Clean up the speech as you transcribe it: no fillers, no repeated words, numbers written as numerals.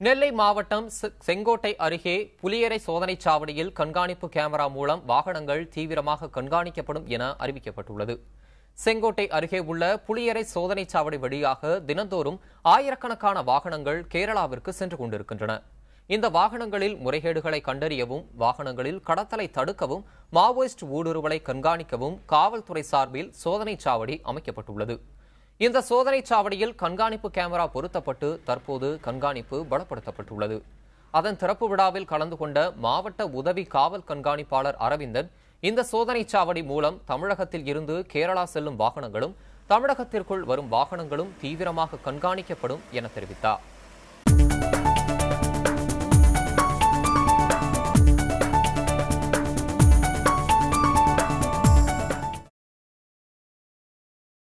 நெல்லை மாவட்டம் செங்கோட்டை அருகே புலியரை சோதனைச் சாவடியில் கண்காணிப்பு கேமரா மூலம் வாகனங்கள் தீவிரமாக கண்காணிக்கப்படும் என அறிவிக்கப்பட்டுள்ளது. செங்கோட்டை அருகே உள்ள புலியரை சோதனைச் சாவடி வழியாக தினந்தோறும் ஆயிரக்கணக்கான வாகனங்கள் கேரளாவிற்கு சென்று கொண்டிருக்கின்றன. இந்த வாகனங்களில் முறைகேடுகளை கண்டறியவும், வாகனங்களில் கடத்தலை தடுக்கவும், மாவோயிஸ்ட் ஊடுருவலை கண்காணிக்கவும் காவல்துறை சார்பில் சோதனைச் சாவடி அமைக்கப்பட்டுள்ளது. இந்த சோதனைச் சாவடியில் கண்காணிப்பு கேமரா பொருத்தப்பட்டு தற்போது கண்காணிப்பு பலப்படுத்தப்பட்டுள்ளது. அதன் திறப்பு விழாவில் கலந்து கொண்ட மாவட்ட உதவி காவல் கண்காணிப்பாளர் அரவிந்தன், இந்த சோதனைச் சாவடி மூலம் தமிழகத்தில் இருந்து கேரளா செல்லும் வாகனங்களும் தமிழகத்திற்குள் வரும் வாகனங்களும் தீவிரமாக கண்காணிக்கப்படும் என தெரிவித்தார்.